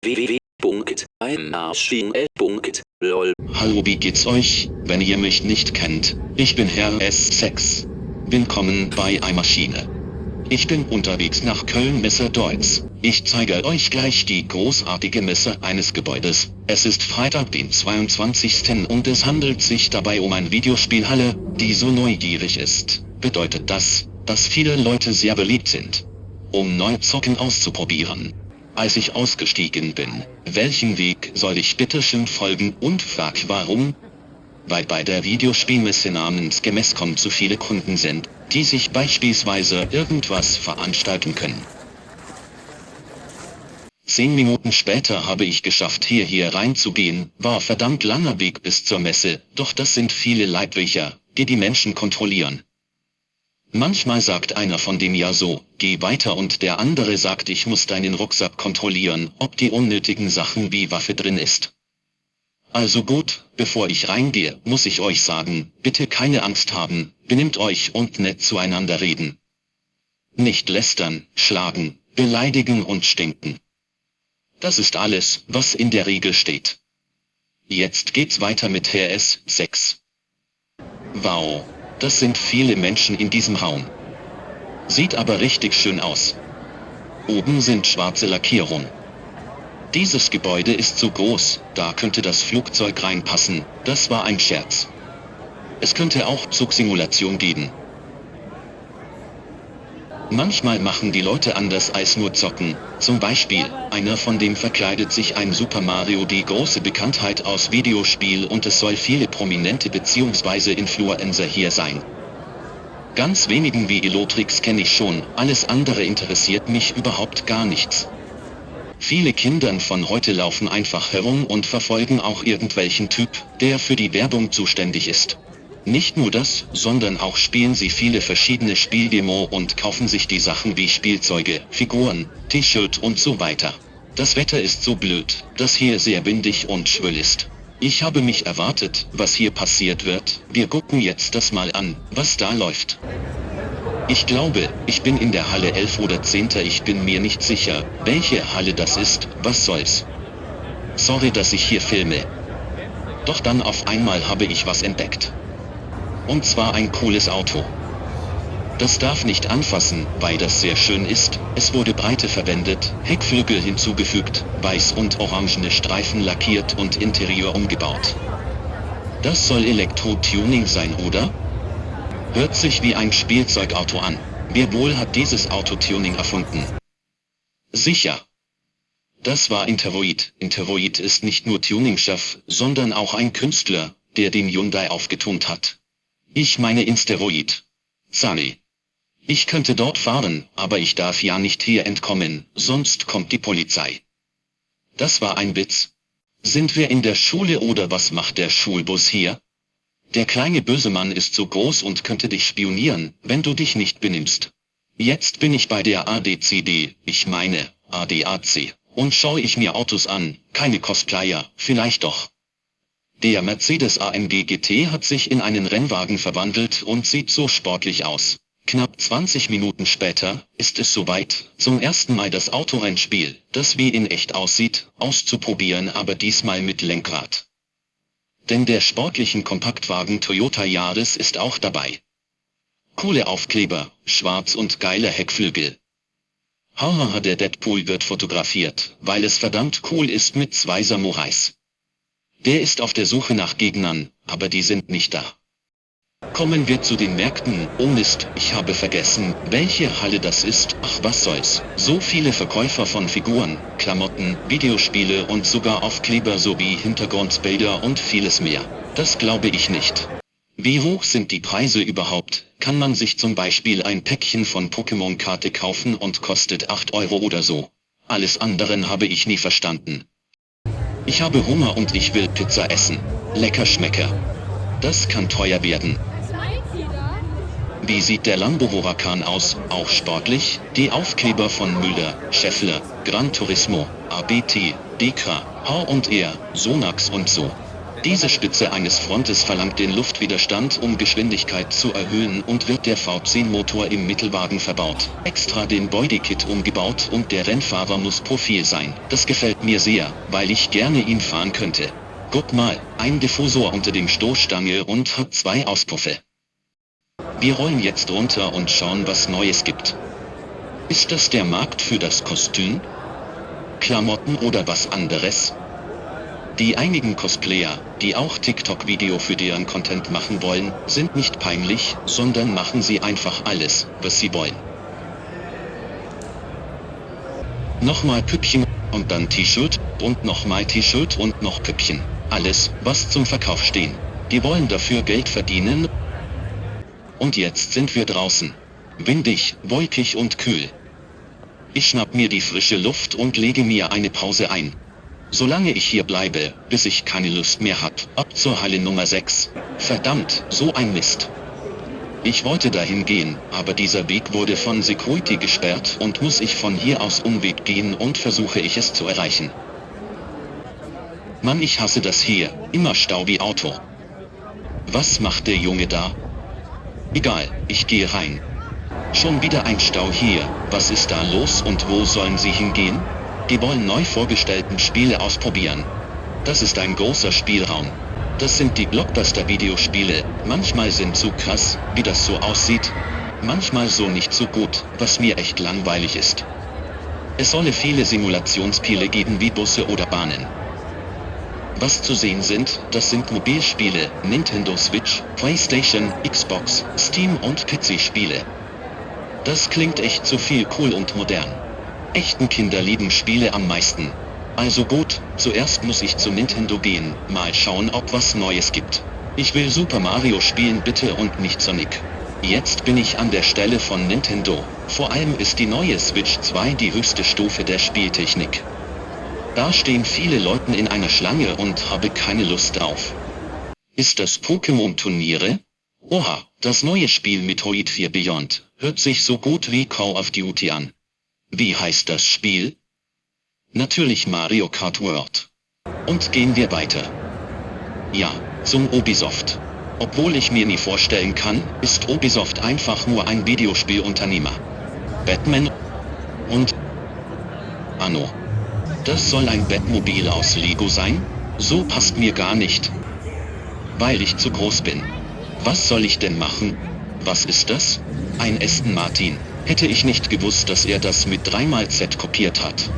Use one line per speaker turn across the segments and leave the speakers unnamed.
www.einmaschine.lol.
Hallo, wie geht's euch, wenn ihr mich nicht kennt? Ich bin Herr S6. Willkommen bei iMaschine. Ich bin unterwegs nach Köln-Messer-Deutz. Ich zeige euch gleich die großartige Messe eines Gebäudes. Es ist Freitag, den 22. und es handelt sich dabei um eine Videospielhalle, die so neugierig ist. Bedeutet das, dass viele Leute sehr beliebt sind, um Neuzocken auszuprobieren. Als ich ausgestiegen bin, welchen Weg soll ich bitteschön folgen und frag warum? Weil bei der Videospielmesse namens Gamescom zu viele Kunden sind, die sich beispielsweise irgendwas veranstalten können. 10 Minuten später habe ich geschafft, hier reinzugehen, war verdammt langer Weg bis zur Messe, doch das sind viele Leibwächter, die die Menschen kontrollieren. Manchmal sagt einer von dem ja so, geh weiter und der andere sagt, ich muss deinen Rucksack kontrollieren, ob die unnötigen Sachen wie Waffe drin ist. Also gut, bevor ich reingehe, muss ich euch sagen, bitte keine Angst haben, benimmt euch und nett zueinander reden. Nicht lästern, schlagen, beleidigen und stinken. Das ist alles, was in der Regel steht. Jetzt geht's weiter mit Herr S6. Wow. Das sind viele Menschen in diesem Raum. Sieht aber richtig schön aus. Oben sind schwarze Lackierung. Dieses Gebäude ist so groß, da könnte das Flugzeug reinpassen, das war ein Scherz. Es könnte auch Zugsimulation geben. Manchmal machen die Leute anders als nur zocken, zum Beispiel, einer von dem verkleidet sich ein Super Mario, die große Bekanntheit aus Videospiel, und es soll viele Prominente bzw. Influencer hier sein. Ganz wenigen wie Elotrix kenne ich schon, alles andere interessiert mich überhaupt gar nichts. Viele Kinder von heute laufen einfach herum und verfolgen auch irgendwelchen Typ, der für die Werbung zuständig ist. Nicht nur das, sondern auch spielen sie viele verschiedene Spieldemo und kaufen sich die Sachen wie Spielzeuge, Figuren, T-Shirt und so weiter. Das Wetter ist so blöd, dass hier sehr windig und schwül ist. Ich habe mich erwartet, was hier passiert wird. Wir gucken jetzt das mal an, was da läuft. Ich glaube, ich bin in der Halle 11 oder 10. Ich bin mir nicht sicher, welche Halle das ist, was soll's. Sorry, dass ich hier filme. Doch dann auf einmal habe ich was entdeckt. Und zwar ein cooles Auto. Das darf nicht anfassen, weil das sehr schön ist. Es wurde Breite verwendet, Heckflügel hinzugefügt, weiß und orangene Streifen lackiert und Interieur umgebaut. Das soll Elektro-Tuning sein, oder? Hört sich wie ein Spielzeugauto an. Wer wohl hat dieses Autotuning erfunden? Sicher. Das war Intervoid. Intervoid ist nicht nur Tuning-Chef, sondern auch ein Künstler, der den Hyundai aufgetunt hat. Ich meine Insteroid. Sorry. Ich könnte dort fahren, aber ich darf ja nicht hier entkommen, sonst kommt die Polizei. Das war ein Witz. Sind wir in der Schule oder was macht der Schulbus hier? Der kleine böse Mann ist so groß und könnte dich spionieren, wenn du dich nicht benimmst. Jetzt bin ich bei der ADCD, ich meine, ADAC, und schaue ich mir Autos an, keine Cosplayer, vielleicht doch. Der Mercedes AMG GT hat sich in einen Rennwagen verwandelt und sieht so sportlich aus. Knapp 20 Minuten später ist es soweit, zum ersten Mal das Autorennspiel, das wie in echt aussieht, auszuprobieren, aber diesmal mit Lenkrad. Denn der sportlichen Kompaktwagen Toyota Yaris ist auch dabei. Coole Aufkleber, schwarz und geile Heckflügel. Hahaha, der Deadpool wird fotografiert, weil es verdammt cool ist mit 2 Samurais. Der ist auf der Suche nach Gegnern, aber die sind nicht da. Kommen wir zu den Märkten. Oh Mist, ich habe vergessen, welche Halle das ist. Ach, was soll's. So viele Verkäufer von Figuren, Klamotten, Videospiele und sogar Aufkleber sowie Hintergrundbilder und vieles mehr. Das glaube ich nicht. Wie hoch sind die Preise überhaupt? Kann man sich zum Beispiel ein Päckchen von Pokémon-Karte kaufen und kostet 8 Euro oder so? Alles anderen habe ich nie verstanden. Ich habe Hunger und ich will Pizza essen. Lecker Schmecker. Das kann teuer werden. Wie sieht der Lambo Huracan aus? Auch sportlich? Die Aufkleber von Müller, Scheffler, Gran Turismo, ABT, DK, H&R, Sonax und so. Diese Spitze eines Frontes verlangt den Luftwiderstand, um Geschwindigkeit zu erhöhen, und wird der V10-Motor im Mittelwagen verbaut. Extra den Bodykit umgebaut und der Rennfahrer muss Profil sein. Das gefällt mir sehr, weil ich gerne ihn fahren könnte. Guck mal, ein Diffusor unter dem Stoßstange und hat 2 Auspuffe. Wir rollen jetzt runter und schauen, was Neues gibt. Ist das der Markt für das Kostüm? Klamotten oder was anderes? Die einigen Cosplayer, die auch TikTok-Video für deren Content machen wollen, sind nicht peinlich, sondern machen sie einfach alles, was sie wollen. Nochmal Püppchen, und dann T-Shirt, und nochmal T-Shirt und noch Püppchen. Alles, was zum Verkauf stehen. Die wollen dafür Geld verdienen. Und jetzt sind wir draußen. Windig, wolkig und kühl. Ich schnapp mir die frische Luft und lege mir eine Pause ein. Solange ich hier bleibe, bis ich keine Lust mehr hab, ab zur Halle Nummer 6. Verdammt, so ein Mist. Ich wollte dahin gehen, aber dieser Weg wurde von Security gesperrt und muss ich von hier aus Umweg gehen und versuche ich es zu erreichen. Mann, ich hasse das hier, immer Stau wie Auto. Was macht der Junge da? Egal, ich gehe rein. Schon wieder ein Stau hier, was ist da los und wo sollen sie hingehen? Die wollen neu vorgestellten Spiele ausprobieren. Das ist ein großer Spielraum. Das sind die Blockbuster-Videospiele, manchmal sind so krass, wie das so aussieht, manchmal so nicht so gut, was mir echt langweilig ist. Es solle viele Simulationsspiele geben wie Busse oder Bahnen. Was zu sehen sind, das sind Mobilspiele, Nintendo Switch, PlayStation, Xbox, Steam und PC-Spiele. Das klingt echt so viel cool und modern. Echten Kinder lieben Spiele am meisten. Also gut, zuerst muss ich zu Nintendo gehen, mal schauen, ob was Neues gibt. Ich will Super Mario spielen bitte und nicht Sonic. Jetzt bin ich an der Stelle von Nintendo. Vor allem ist die neue Switch 2 die höchste Stufe der Spieltechnik. Da stehen viele Leute in einer Schlange und habe keine Lust drauf. Ist das Pokémon-Turniere? Oha, das neue Spiel Metroid 4 Beyond, hört sich so gut wie Call of Duty an. Wie heißt das Spiel? Natürlich Mario Kart World. Und gehen wir weiter. Ja, zum Ubisoft. Obwohl ich mir nie vorstellen kann, ist Ubisoft einfach nur ein Videospielunternehmer. Batman und Anno. Das soll ein Batmobil aus Lego sein? So passt mir gar nicht. Weil ich zu groß bin. Was soll ich denn machen? Was ist das? Ein Aston Martin. Hätte ich nicht gewusst, dass er das mit 3x kopiert hat.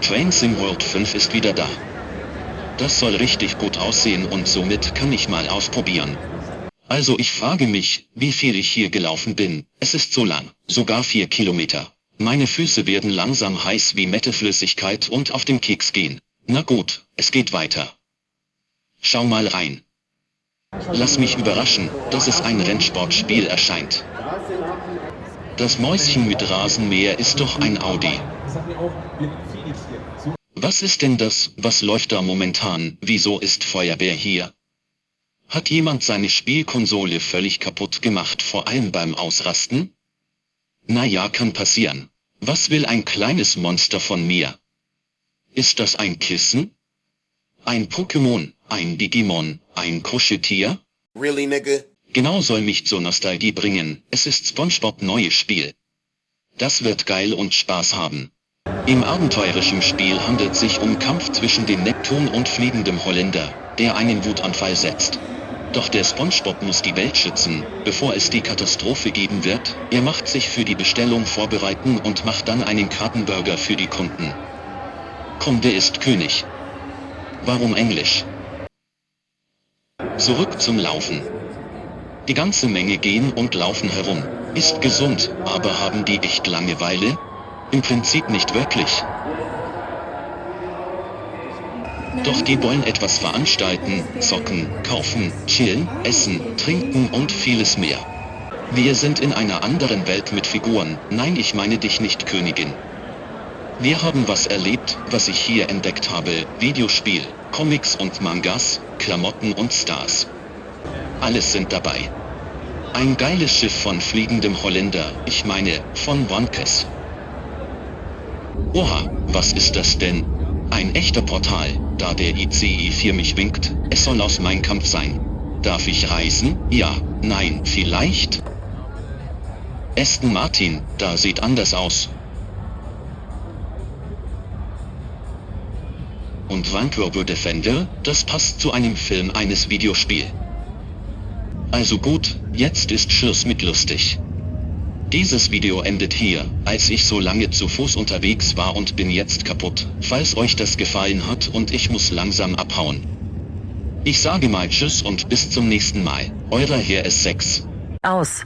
Train Sim World 5 ist wieder da. Das soll richtig gut aussehen und somit kann ich mal ausprobieren. Also ich frage mich, wie viel ich hier gelaufen bin. Es ist so lang, sogar 4 Kilometer. Meine Füße werden langsam heiß wie Metteflüssigkeit und auf den Keks gehen. Na gut, es geht weiter. Schau mal rein. Lass mich überraschen, dass es ein Rennsportspiel erscheint. Das Mäuschen mit Rasenmäher ist doch ein Audi. Was ist denn das, was läuft da momentan, wieso ist Feuerwehr hier? Hat jemand seine Spielkonsole völlig kaputt gemacht, vor allem beim Ausrasten? Naja, kann passieren. Was will ein kleines Monster von mir? Ist das ein Kissen? Ein Pokémon, ein Digimon, ein Kuscheltier?
Really, nigga?
Genau, soll mich zur Nostalgie bringen, es ist SpongeBob neues Spiel. Das wird geil und Spaß haben. Im abenteuerischen Spiel handelt es sich um Kampf zwischen dem Neptun und fliegendem Holländer, der einen Wutanfall setzt. Doch der SpongeBob muss die Welt schützen, bevor es die Katastrophe geben wird. Er macht sich für die Bestellung vorbereiten und macht dann einen Kartenburger für die Kunden. Kunde ist König. Warum Englisch? Zurück zum Laufen. Die ganze Menge gehen und laufen herum. Ist gesund, aber haben die echt Langeweile? Im Prinzip nicht wirklich. Doch die wollen etwas veranstalten, zocken, kaufen, chillen, essen, trinken und vieles mehr. Wir sind in einer anderen Welt mit Figuren, nein, ich meine dich nicht, Königin. Wir haben was erlebt, was ich hier entdeckt habe, Videospiel, Comics und Mangas, Klamotten und Stars. Alles sind dabei. Ein geiles Schiff von fliegendem Holländer, ich meine, von One Piece. Oha, was ist das denn? Ein echter Portal. da der ICE-4 mich winkt, es soll aus Mein Kampf sein. Darf ich reisen? Ja, nein, vielleicht? Aston Martin, da sieht anders aus. Und Vancouver Defender, das passt zu einem Film eines Videospiel. Also gut, jetzt ist Schluss mit lustig. Dieses Video endet hier, als ich so lange zu Fuß unterwegs war und bin jetzt kaputt, falls euch das gefallen hat und ich muss langsam abhauen. Ich sage mal Tschüss und bis zum nächsten Mal, euer Herr S6.
Aus.